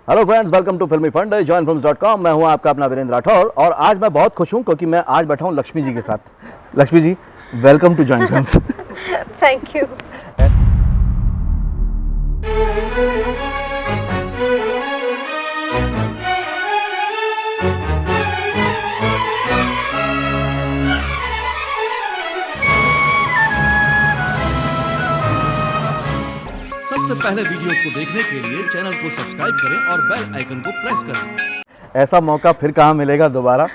Hello friends, welcome to फिल्मी fund joinfilms.com। मैं हूं आपका अपना वीरेंद्र राठौर और आज मैं बहुत खुश हूं क्योंकि मैं आज बैठा हूं लक्ष्मी जी के साथ। Lakshmi ji, welcome to Join Films. Thank you. सबसे पहले वीडियोस को देखने के लिए चैनल को सब्सक्राइब करें और बेल आइकन को प्रेस करें। ऐसा मौका फिर कहाँ मिलेगा दोबारा।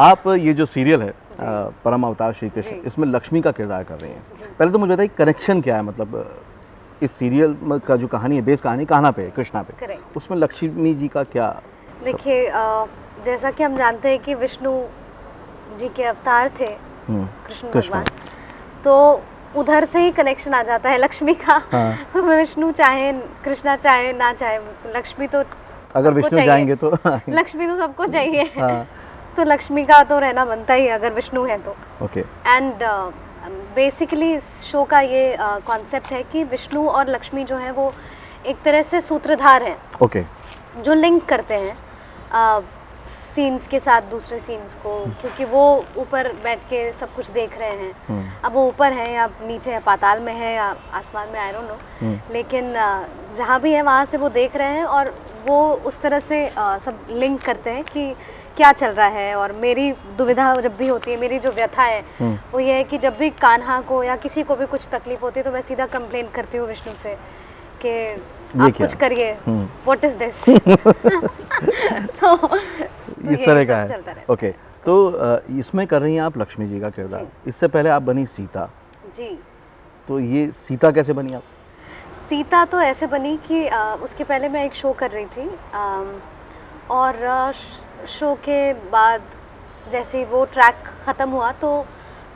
आप ये जो सीरियल है परम अवतार श्री कृष्ण, इसमें लक्ष्मी का किरदार कर रही हैं। पहले तो मुझे बताइए कनेक्शन क्या है, मतलब इस सीरियल का जो कहानी है, बेस कहानी कहाँ पे है, कृष्णा पे, करेक्ट। उसमें लक्ष्मी जी का क्या? देखिए, जैसा कि हम जानते हैं कि विष्णु जी के अवतार थे कृष्ण भगवान, तो उधर से ही कनेक्शन आ जाता है लक्ष्मी का। हाँ। विष्णु चाहे कृष्णा चाहे ना चाहे, लक्ष्मी तो अगर विष्णु जाएंगे तो लक्ष्मी तो सबको चाहिए। हाँ। तो लक्ष्मी का तो रहना बनता ही है अगर विष्णु है तो। ओके। एंड बेसिकली इस शो का ये कॉन्सेप्ट है कि विष्णु और लक्ष्मी जो है वो एक तरह से सूत्रधार हैं। ओके। जो लिंक करते हैं सीन्स के साथ दूसरे सीन्स को, क्योंकि वो ऊपर बैठ के सब कुछ देख रहे हैं। अब वो ऊपर है या नीचे है, पाताल में है या आसमान में, आई डोंट नो, लेकिन जहाँ भी है वहाँ से वो देख रहे हैं और वो उस तरह से सब लिंक करते हैं कि क्या चल रहा है। और मेरी दुविधा जब भी होती है, मेरी जो व्यथा है वो ये है कि जब भी कान्हा को या किसी को भी कुछ तकलीफ होती है तो मैं सीधा कंप्लेन करती हूँ विष्णु से कि आप कुछ करिए, व्हाट इज दिस। तो इस तरह का है। ओके। तो इसमें कर रही हैं आप लक्ष्मी जी का किरदार। इससे पहले आप बनी सीता जी। तो ये सीता कैसे बनी आप? सीता तो ऐसे बनी कि उसके पहले मैं एक शो कर रही थी और शो के बाद जैसे ही वो ट्रैक ख़त्म हुआ तो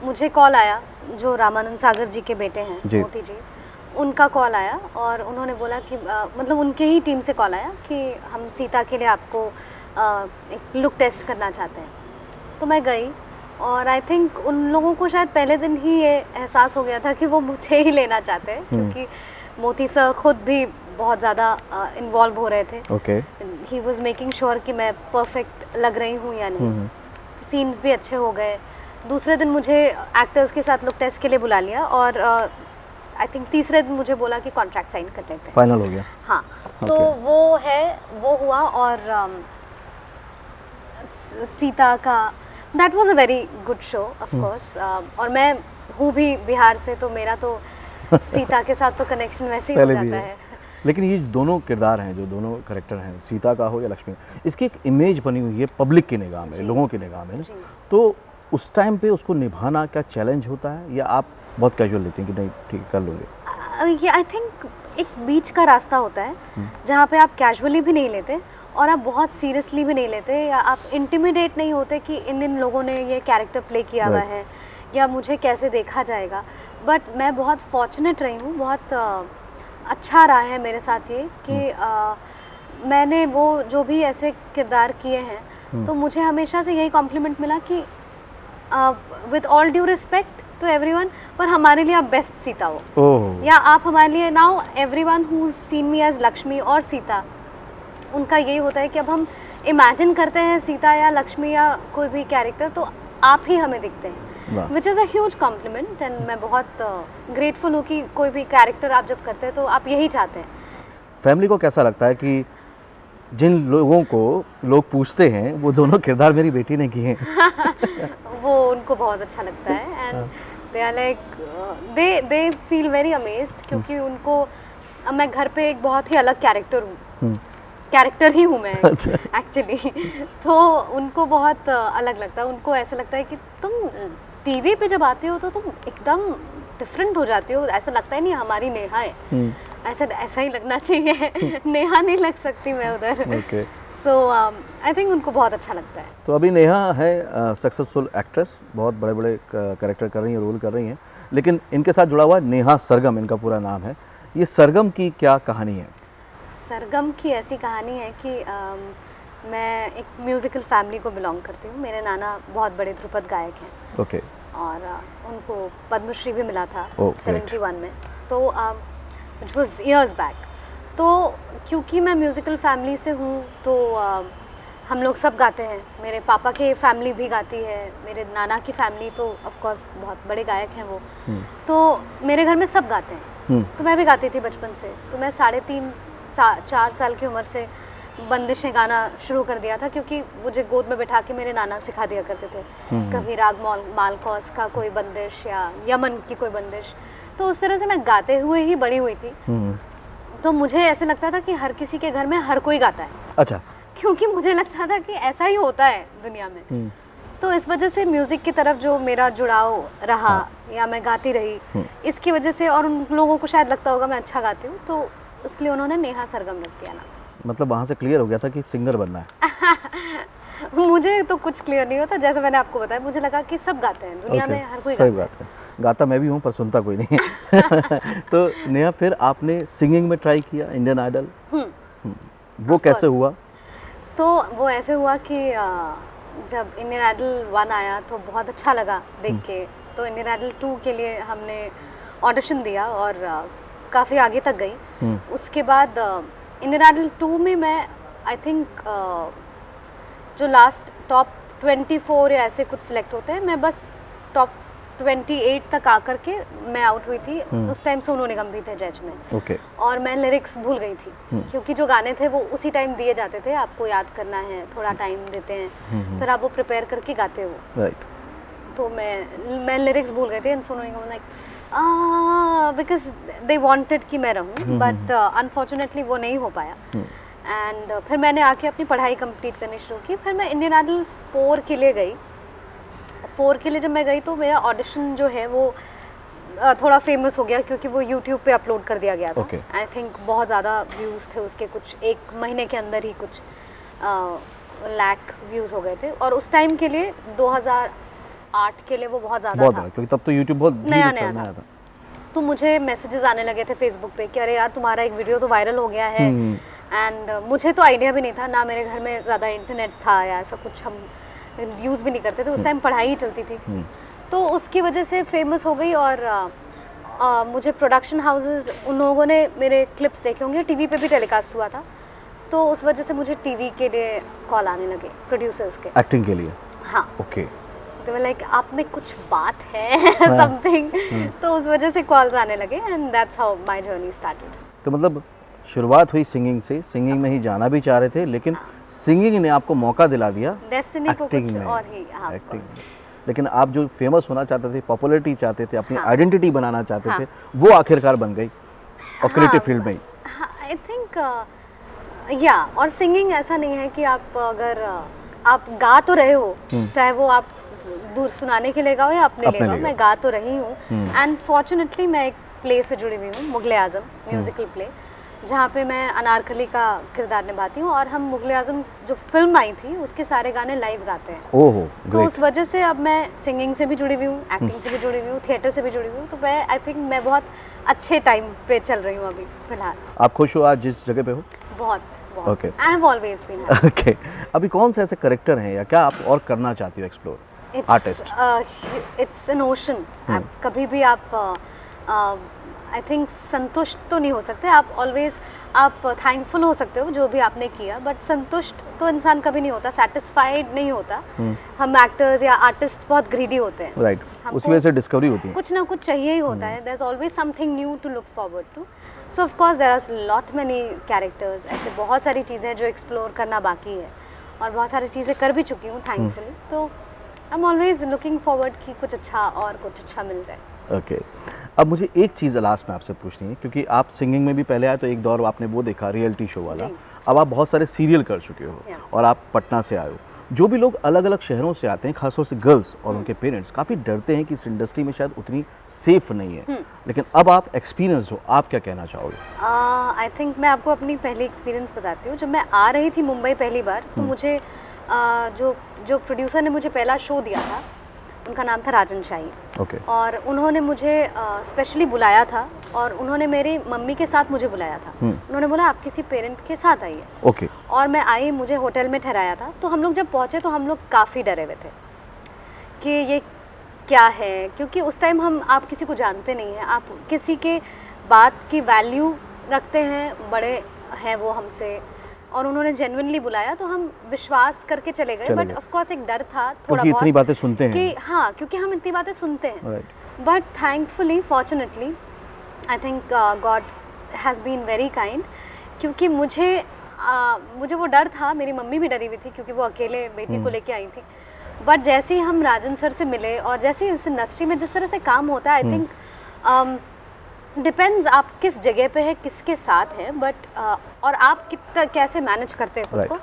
मुझे कॉल आया, जो रामानंद सागर जी के बेटे हैं मोती जी, उनका कॉल आया और उन्होंने बोला कि मतलब उनके ही टीम से कॉल आया कि हम सीता के लिए आपको एक लुक टेस्ट करना चाहते हैं। तो मैं गई और आई थिंक उन लोगों को शायद पहले दिन ही ये एहसास हो गया था कि वो मुझे ही लेना चाहते हैं, क्योंकि मोती सर खुद भी बहुत ज़्यादा इन्वॉल्व हो रहे थे। Okay. He was making sure कि मैं परफेक्ट लग रही हूँ या नहीं। तो सीन्स भी अच्छे हो गए। दूसरे दिन मुझे एक्टर्स के साथ लुक टेस्ट के लिए बुला लिया और आई थिंक तीसरे दिन मुझे बोला कि कॉन्ट्रैक्ट साइन कर देते हैं। फाइनल हो गया। हाँ। तो वो हुआ और सीता का that was a very good show off course. और मैं हूँ भी बिहार से, तो मेरा तो सीता के साथ तो कनेक्शन वैसे ही हो जाता है। लेकिन ये दोनों किरदार हैं, जो दोनों कैरेक्टर हैं, सीता का हो या लक्ष्मी, इसकी एक इमेज बनी हुई है पब्लिक की निगाह में, लोगों की निगाह में। तो उस टाइम पे उसको निभाना क्या चैलेंज होता है या आप बहुत कैजुअल लेते हैं कि नहीं ठीक कर लोगे? ये आई थिंक एक बीच का रास्ता होता है जहाँ पे आप कैजुअली भी नहीं लेते और आप बहुत सीरियसली भी नहीं लेते, या आप इंटिमिडेट नहीं होते कि इन लोगों ने ये कैरेक्टर प्ले किया हुआ है या मुझे कैसे देखा जाएगा। बट मैं बहुत फॉर्चुनेट रही हूँ, बहुत अच्छा रहा है मेरे साथ ये कि मैंने वो जो भी ऐसे किरदार किए हैं तो मुझे हमेशा से यही कॉम्प्लीमेंट मिला कि with all due respect to everyone, पर हमारे लिए आप बेस्ट सीता हो। या आप हमारे लिए, now everyone who seen me as Lakshmi और सीता, उनका यही होता है कि अब हम इमेजिन करते हैं सीता या लक्ष्मी या कोई भी कैरेक्टर तो आप ही हमें दिखते हैं, which is a huge complement. And मैं बहुत ग्रेटफुल हूँ कि कोई भी कैरेक्टर आप जब करते हैं तो आप यही चाहते हैं। फैमिली को कैसा लगता है कि जिन लोगों को लोग पूछते हैं वो दोनों किरदार मेरी बेटी ने किए हैं? वो उनको बहुत अच्छा लगता है and they are like they feel very amazed, क्योंकि उनको मैं घर पे एक बहुत ही अलग कैरेक्टर हूँ, कैरेक्टर ही हूँ मैं एक्चुअली। तो उनको बहुत अलग लगता है। उनको ऐसा लगता है कि तुम टीवी पे जब आती हो तो तुम एकदम डिफरेंट हो जाती हो, ऐसा लगता ही नहीं हमारी नेहा है, ऐसा ही लगना चाहिए। नेहा नहीं लग सकती मैं उधर। सो आई थिंक उनको बहुत अच्छा लगता है। तो अभी नेहा है सक्सेसफुल एक्ट्रेस, बहुत बड़े बड़े कैरेक्टर कर रही हैं, रोल कर रही हैं, लेकिन इनके साथ जुड़ा हुआ नेहा सरगम, इनका पूरा नाम है। ये सरगम की क्या कहानी है? सरगम की ऐसी कहानी है कि मैं एक म्यूज़िकल फैमिली को बिलोंग करती हूँ। मेरे नाना बहुत बड़े ध्रुपद गायक हैं। ओके। और उनको पद्मश्री भी मिला था 71 में, तो विच वाज ईयर्स बैक। तो क्योंकि मैं म्यूज़िकल फैमिली से हूँ तो हम लोग सब गाते हैं। मेरे पापा की फैमिली भी गाती है, मेरे नाना की फैमिली तो ऑफ कोर्स बहुत बड़े गायक हैं वो। तो मेरे घर में सब गाते हैं। तो मैं भी गाती थी बचपन से। तो मैं 4 साल की उम्र से बंदिशें गाना शुरू कर दिया था, क्योंकि मुझे गोद में बैठा के मेरे नाना सिखा दिया करते थे। कभी राग मालकौस का कोई बंदिश या यमन की कोई बंदिश। तो उस तरह से मैं गाते हुए ही बड़ी हुई थी। तो मुझे ऐसे लगता था कि हर किसी के घर में हर कोई गाता है। अच्छा। क्योंकि मुझे लगता था कि ऐसा ही होता है दुनिया में। तो इस वजह से म्यूज़िक की तरफ जो मेरा जुड़ाव रहा, या मैं गाती रही, इसकी वजह से, और उन लोगों को शायद लगता होगा मैं अच्छा गाती हूँ, तो इसलिए उन्होंने नेहा सरगम रख दिया ना। मतलब वहाँ से क्लियर हो गया था कि सिंगर बनना है। मुझे तो कुछ क्लियर नहीं होता, जैसे मैंने आपको बताया, मुझे लगा कि सब गाते हैं दुनिया में, हर कोई सही गाता बात है। गाता मैं भी हूँ पर सुनता कोई नहीं। तो नेहा, फिर आपने सिंगिंग में ट्राई किया, इंडियन आइडल, वो कैसे हुआ? तो वो ऐसे हुआ कि जब इंडियन आइडल 1 आया तो बहुत अच्छा लगा देख के। तो इंडियन आइडल 2 के लिए हमने ऑडिशन दिया और काफ़ी आगे तक गई। उसके बाद इंडियन आइडल 2 में मैं आई थिंक जो लास्ट टॉप 24 या ऐसे कुछ सिलेक्ट होते हैं, मैं बस टॉप 28 तक आकर के मैं आउट हुई थी। उस टाइम सोनू निगम भी थे जज में। ओके। और मैं लिरिक्स भूल गई थी, क्योंकि जो गाने थे वो उसी टाइम दिए जाते थे, आपको याद करना है, थोड़ा टाइम देते हैं, फिर आप वो प्रिपेयर करके गाते हो। राइट। तो मैं लिरिक्स भूल गई थी and Sonu Nigam like because they wanted कि मैं रहूं, बट अनफॉर्चुनेटली वो नहीं हो पाया। एंड फिर मैंने आके अपनी पढ़ाई कंप्लीट करनी शुरू की। फिर मैं इंडियन आइडल 4 के लिए गई। 4 के लिए जब मैं गई तो मेरा ऑडिशन जो है वो थोड़ा फेमस हो गया, क्योंकि वो यूट्यूब पे अपलोड कर दिया गया था। आई थिंक बहुत ज़्यादा व्यूज़ थे उसके, कुछ 1 महीने के अंदर ही कुछ लाख व्यूज़ हो गए थे। और उस टाइम के लिए 2008 के लिए वो बहुत ज़्यादा था, क्योंकि तब तो यूट्यूब बहुत नया था। तो मुझे मैसेजेस आने लगे थे फेसबुक पे कि अरे यार तुम्हारा एक वीडियो तो वायरल हो गया है। एंड मुझे तो आइडिया भी नहीं था, ना मेरे घर में ज़्यादा इंटरनेट था या ऐसा कुछ, हम यूज़ भी नहीं करते थे उस टाइम, पढ़ाई ही चलती थी। तो उसकी वजह से फेमस हो गई। और मुझे प्रोडक्शन हाउसेस, उन लोगों ने मेरे क्लिप्स देखे होंगे, टीवी पे भी टेलीकास्ट हुआ था, तो उस वजह से मुझे टीवी के लिए कॉल आने लगे, प्रोड्यूसर्स के, एक्टिंग के लिए। हाँ। ओके। तो लाइक आप में कुछ बात है समथिंग। तो उस वजह से कॉल्स आने लगे and that's how my journey started. तो मतलब शुरुआत हुई सिंगिंग से, सिंगिंग में ही जाना भी चाह रहे थे, लेकिन सिंगिंग ने आपको मौका दिला दिया डेस्टिनी को कुछ और ही। हाँ, एक्टिंग में। लेकिन आप जो फेमस होना चाहते थे, पॉपुलैरिटी चाहते थे, अपनी आइडेंटिटी बनाना चाहते थे, वो आखिरकार बन गई और क्रिएटिव फील्ड में ही। आई थिंक या, और सिंगिंग ऐसा नहीं है कि आप अगर आप गा तो रहे हो, चाहे वो आप दूर सुनाने के लिए गाओ या अपने लिए गाओ, मैं गा तो रही हूँ। एंड फॉर्चुनेटली मैं एक प्ले से जुड़ी हुई हूँ, मुगले आजम म्यूजिकल प्ले, जहाँ पे मैं अनारकली का किरदार निभाती हूँ। और हम मुगले आजम जो फिल्म आई थी उसके सारे गाने लाइव गाते हैं। ओहो, तो उस वजह से अब मैं सिंगिंग से भी जुड़ी हुई हूँ, एक्टिंग से भी जुड़ी हुई हूँ, थिएटर से भी जुड़ी हुई हूँ। तो मैं आई थिंक मैं बहुत अच्छे टाइम पे चल रही हूँ अभी फिलहाल। आप खुश हो आज जिस जगह पे हो? बहुत। Okay. I have always been happy. Okay. अभी कौन से ऐसे करेक्टर हैं या क्या आप और करना चाहती हो explore? Artist. It's an ocean. आप कभी भी आप आई थिंक संतुष्ट तो नहीं हो सकते। आप ऑलवेज आप थैंकफुल हो सकते हो जो भी आपने किया, बट संतुष्ट तो इंसान कभी नहीं होता, सेटिस्फाइड नहीं होता। हम एक्टर्स या आर्टिस्ट बहुत ग्रीडी होते हैं। राइट। उसी वजह से डिस्कवरी होती है। कुछ ना कुछ चाहिए ही होता है। There's always something new to look forward to. So of course there are lot many characters. ऐसे बहुत सारी चीज़ें जो एक्सप्लोर करना बाकी है, और बहुत सारी चीज़ें कर भी चुकी हूँ थैंकफुली। तो I am always looking forward कि कुछ अच्छा और कुछ अच्छा मिल जाए। ओके। अब मुझे एक चीज़ लास्ट में आपसे पूछनी है, क्योंकि आप सिंगिंग में भी पहले आए तो एक दौर आपने वो देखा रियलिटी शो वाला, अब आप बहुत सारे सीरियल कर चुके हो और आप पटना से आए हो। जो भी लोग अलग अलग शहरों से आते हैं, खासतौर से गर्ल्स और उनके पेरेंट्स काफ़ी डरते हैं कि इस इंडस्ट्री में शायद उतनी सेफ नहीं है, लेकिन अब आप एक्सपीरियंस हो, आप क्या कहना चाहोगे? आई थिंक मैं आपको अपनी पहली एक्सपीरियंस बताती हूँ। जब मैं आ रही थी मुंबई पहली बार, तो मुझे जो प्रोड्यूसर ने मुझे पहला शो दिया था, उनका नाम था राजन शाही। ओके। और उन्होंने मुझे स्पेशली बुलाया था, और उन्होंने मेरी मम्मी के साथ मुझे बुलाया था। उन्होंने बोला आप किसी पेरेंट के साथ आइए। ओके। और मैं आई, मुझे होटल में ठहराया था। तो हम लोग जब पहुँचे तो हम लोग काफ़ी डरे हुए थे कि ये क्या है, क्योंकि उस टाइम आप किसी को जानते नहीं हैं, आप किसी के बात की वैल्यू रखते हैं, बड़े हैं वो हमसे, और उन्होंने जेन्युइनली बुलाया तो हम विश्वास करके चले गए। बट ऑफ कोर्स एक डर था थोड़ा क्योंकि इतनी बहुत बातें सुनते हैं। कि हाँ, क्योंकि हम इतनी बातें सुनते हैं। Right. But thankfully, fortunately, I think God has been very kind, क्योंकि मुझे वो डर था, मेरी मम्मी भी डरी हुई थी क्योंकि वो अकेले बेटी को लेके आई थी। बट जैसे ही हम राजन सर से मिले और जैसे ही इस इंडस्ट्री में जिस तरह से काम होता है, आई थिंक डिपेंड्स आप किस जगह पे है, किसके साथ है, बट और आप कितना कैसे मैनेज करते हैं खुद को।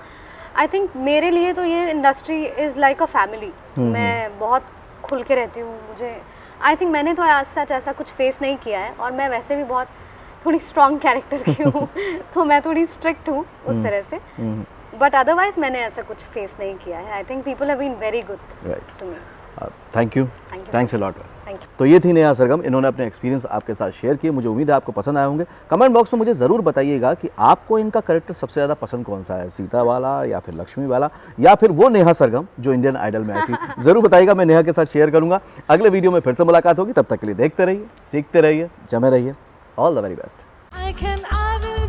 आई थिंक मेरे लिए तो ये industry is like a family. मैं बहुत खुल के रहती हूँ। मुझे आई थिंक मैंने तो आज सच ऐसा कुछ फेस नहीं किया है, और मैं वैसे भी बहुत थोड़ी स्ट्रॉन्ग कैरेक्टर की हूँ तो मैं थोड़ी स्ट्रिक्ट हूँ उस तरह से। बट अदरवाइज मैंने ऐसा कुछ फेस नहीं किया है। I think people have been very good to me. Thank you, Thank you, thanks a sir. Lot. Thank you. तो ये थी नेहा सरगम, इन्होंने अपने एक्सपीरियंस आपके साथ शेयर किए। मुझे उम्मीद है आपको पसंद आए होंगे। कमेंट बॉक्स में मुझे ज़रूर बताइएगा कि आपको इनका कैरेक्टर सबसे ज़्यादा पसंद कौन सा है, सीता वाला या फिर लक्ष्मी वाला या फिर वो नेहा सरगम जो इंडियन आइडल में आई थी। ज़रूर बताइएगा, मैं नेहा के साथ शेयर करूँगा। अगले वीडियो में फिर से मुलाकात होगी, तब तक के लिए देखते रहिए, सीखते रहिए, जमे रहिए। All the very best. I will